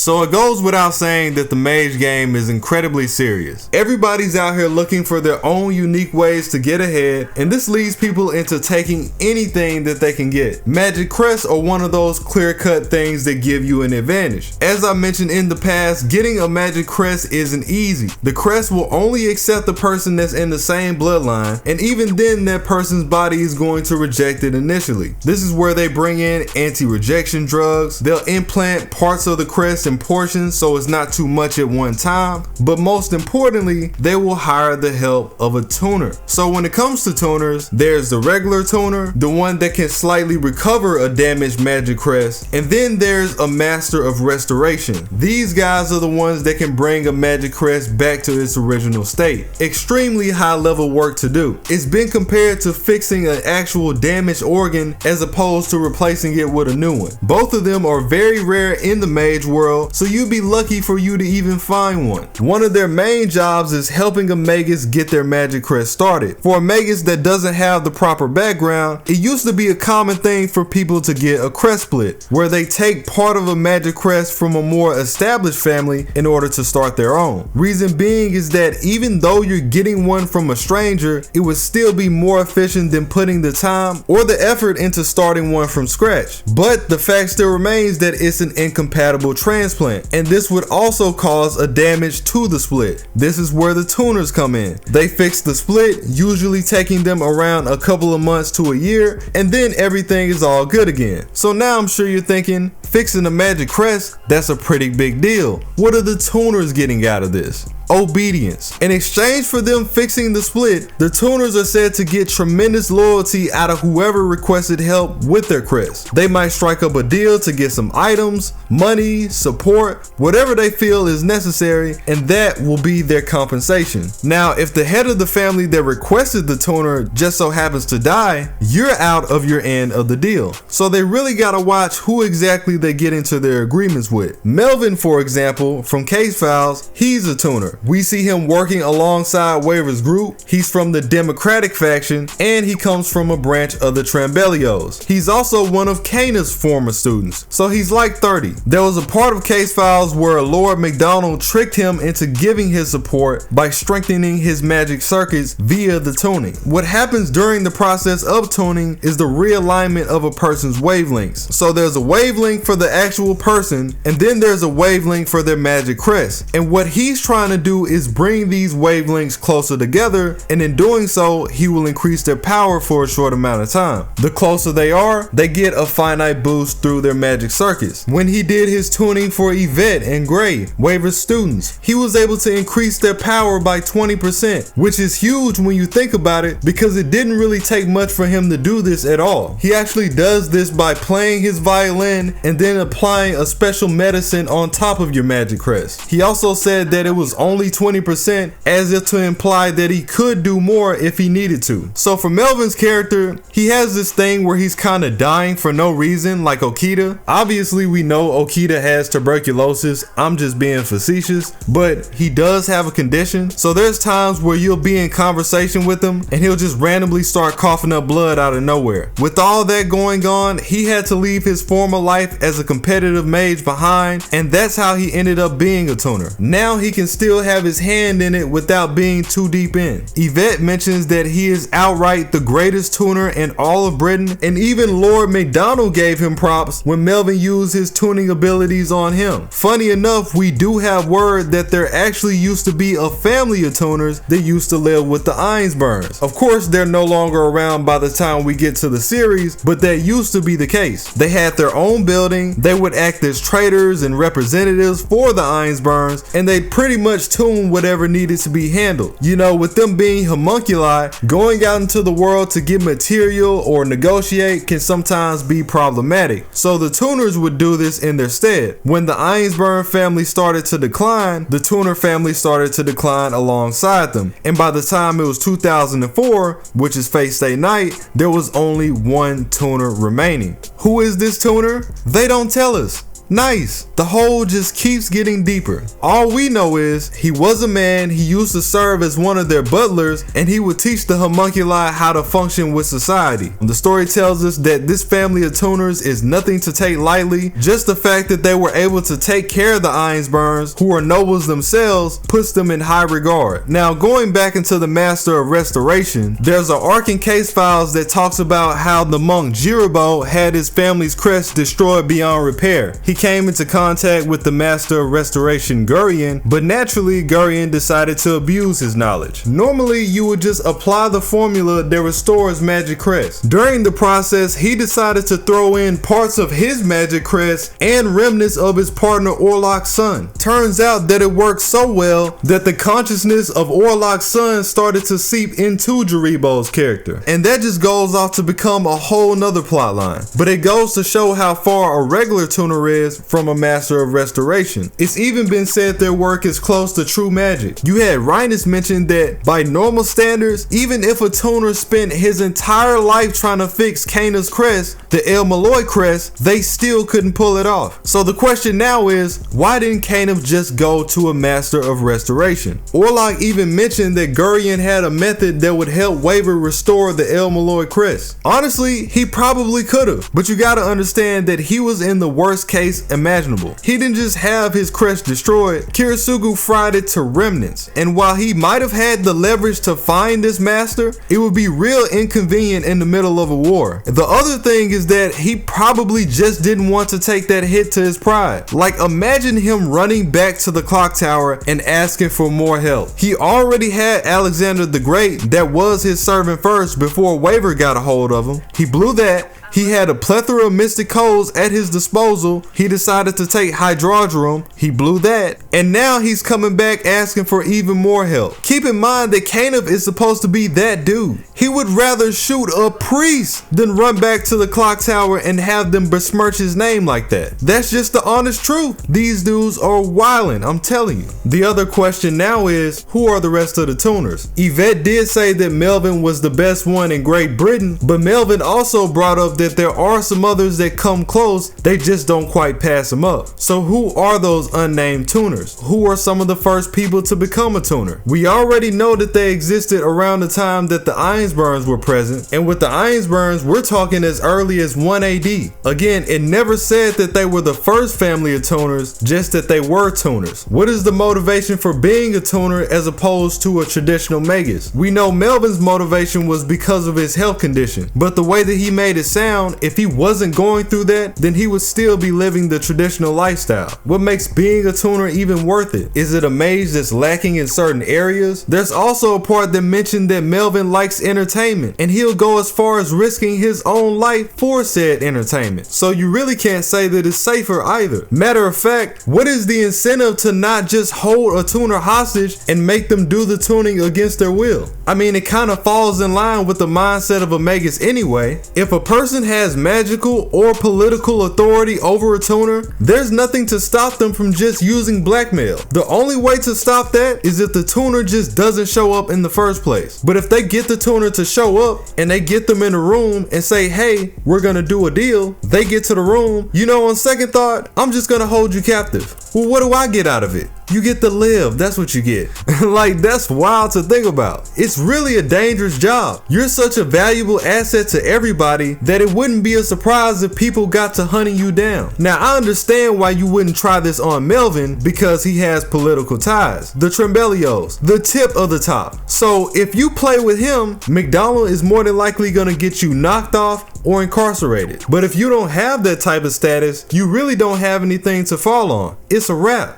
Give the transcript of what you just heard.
So it goes without saying that the mage game is incredibly serious. Everybody's out here looking for their own unique ways to get ahead, and this leads people into taking anything that they can get. Magic crests are one of those clear-cut things that give you an advantage. As I mentioned in the past, getting a magic crest isn't easy. The crest will only accept the person that's in the same bloodline, and even then that person's body is going to reject it initially. This is where they bring in anti-rejection drugs. They'll implant parts of the crest in portions so it's not too much at one time, but most importantly, they will hire the help of a tuner. So when it comes to tuners, there's the regular tuner, the one that can slightly recover a damaged magic crest, and then there's a master of restoration. These guys are the ones that can bring a magic crest back to its original state. Extremely high level work to do. It's been compared to fixing an actual damaged organ as opposed to replacing it with a new one. Both of them are very rare in the mage world, so you'd be lucky for you to even find one. One of their main jobs is helping a magus get their magic crest started. For a magus that doesn't have the proper background, it used to be a common thing for people to get a crest split, where they take part of a magic crest from a more established family in order to start their own. Reason being is that even though you're getting one from a stranger, it would still be more efficient than putting the time or the effort into starting one from scratch. But the fact still remains that it's an incompatible transplant, and this would also cause a damage to the split. This is where the tuners come in. They fix the split, usually taking them around a couple of months to a year, and then everything is all good again. So now I'm sure you're thinking, fixing a magic crest, that's a pretty big deal. What are the tuners getting out of this? Obedience. In exchange for them fixing the split, the tuners are said to get tremendous loyalty out of whoever requested help with their crest. They might strike up a deal to get some items, money, support, whatever they feel is necessary, and that will be their compensation. Now, if the head of the family that requested the tuner just so happens to die, you're out of your end of the deal. So they really gotta watch who exactly they get into their agreements with. Melvin, for example, from Case Files, he's a tuner. We see him working alongside Waver's group. He's from the Democratic faction, and he comes from a branch of the Transplantations. He's also one of Kana's former students, so he's like 30. There was a part of Case Files where Lord McDonald tricked him into giving his support by strengthening his magic circuits via the tuning. What happens during the process of tuning is the realignment of a person's wavelengths. So there's a wavelength for the actual person, and then there's a wavelength for their magic crest. And what he's trying to do is bring these wavelengths closer together, and in doing so, he will increase their power for a short amount of time. The closer they are, they get a finite boost through their magic circuits. When he did his tuning for Yvette and Gray, Waver's students, he was able to increase their power by 20%, which is huge when you think about it, because it didn't really take much for him to do this at all. He actually does this by playing his violin and then applying a special medicine on top of your magic crest. He also said that it was only 20%, as if to imply that he could do more if he needed to. So for Melvin's character, he has this thing where he's kind of dying for no reason, like Okita. Obviously we know Okita has tuberculosis, I'm just being facetious, but he does have a condition. So there's times where you'll be in conversation with him and he'll just randomly start coughing up blood out of nowhere. With all that going on, he had to leave his former life as a competitive mage behind, and that's how he ended up being a tuner. Now he can still have his hand in it without being too deep in. Yvette mentions that he is outright the greatest tuner in all of Britain, and even Lord McDonald gave him props when Melvin used his tuning abilities on him. Funny enough, we do have word that there actually used to be a family of tuners that used to live with the Einsburns. Of course, they're no longer around by the time we get to the series, but that used to be the case. They had their own building, they would act as traders and representatives for the Einsburns, and they'd pretty much tune whatever needed to be handled. You know, with them being homunculi, going out into the world to get material or negotiate can sometimes be problematic. So the tuners would do this in their stead. When the Einsburn family started to decline, the tuner family started to decline alongside them. And by the time it was 2004, which is Face Day night, there was only one tuner remaining. Who is this tuner? They don't tell us. Nice. The hole just keeps getting deeper. All we know is he was a man, he used to serve as one of their butlers, and he would teach the homunculi how to function with society. The story tells us that this family of tuners is nothing to take lightly. Just the fact that they were able to take care of the Ironsburns, who are nobles themselves, puts them in high regard. Now, going back into the Master of Restoration, there's an arc in Case Files that talks about how the monk Jiribo had his family's crest destroyed beyond repair. He came into contact with the Master of Restoration Gurion, but naturally Gurion decided to abuse his knowledge. Normally you would just apply the formula that restores magic crest. During the process, he decided to throw in parts of his magic crest and remnants of his partner Orlok's son. Turns out that it worked so well that the consciousness of Orlok's son started to seep into Jiribo's character, and that just goes off to become a whole nother plot line. But it goes to show how far a regular tuner is from a Master of Restoration. It's even been said their work is close to true magic. You had Rhinus mention that by normal standards, even if a tuner spent his entire life trying to fix Cana's crest, the Melloi crest, they still couldn't pull it off. So the question now is, why didn't Cana just go to a Master of Restoration? Orlok even mentioned that Gurion had a method that would help Waver restore the Melloi crest. Honestly, he probably could have, but you gotta understand that he was in the worst case imaginable. He didn't just have his crest destroyed, Kirisugu fried it to remnants. And while he might have had the leverage to find this master, it would be real inconvenient in the middle of a war. The other thing is that he probably just didn't want to take that hit to his pride. Like, imagine him running back to the clock tower and asking for more help. He already had Alexander the Great that was his servant first before Waver got a hold of him. He blew that. He had a plethora of mystic codes at his disposal. He decided to take Hydrodrum. He blew that. And now he's coming back asking for even more help. Keep in mind that Cana is supposed to be that dude. He would rather shoot a priest than run back to the clock tower and have them besmirch his name like that. That's just the honest truth. These dudes are wildin', I'm telling you. The other question now is, who are the rest of the tuners? Yvette did say that Melvin was the best one in Great Britain, but Melvin also brought up that there are some others that come close, they just don't quite pass them up. So who are those unnamed tuners? Who are some of the first people to become a tuner? We already know that they existed around the time that the Ironsburns were present, and with the Ironsburns, we're talking as early as 1 AD. Again, it never said that they were the first family of tuners, just that they were tuners. What is the motivation for being a tuner as opposed to a traditional magus? We know Melvin's motivation was because of his health condition, but the way that he made it sound, if he wasn't going through that, then he would still be living the traditional lifestyle. What makes being a tuner even worth it? Is it a mage that's lacking in certain areas? There's also a part that mentioned that Melvin likes entertainment, and he'll go as far as risking his own life for said entertainment. So you really can't say that it's safer either. Matter of fact, what is the incentive to not just hold a tuner hostage and make them do the tuning against their will? I mean, it kind of falls in line with the mindset of a magus anyway. If a person has magical or political authority over a tuner, there's nothing to stop them from just using blackmail. The only way to stop that is if the tuner just doesn't show up in the first place. But if they get the tuner to show up and they get them in a room and say, hey, we're gonna do a deal, they get to the room, you know, on second thought, I'm just gonna hold you captive. Well, what do I get out of it? You get to live, that's what you get. Like, that's wild to think about. It's really a dangerous job. You're such a valuable asset to everybody that it wouldn't be a surprise if people got to hunting you down. Now, I understand why you wouldn't try this on Melvin, because he has political ties. The Trembelios, the tip of the top. So if you play with him, McDonald is more than likely gonna get you knocked off or incarcerated. But if you don't have that type of status, you really don't have anything to fall on. It's a wrap.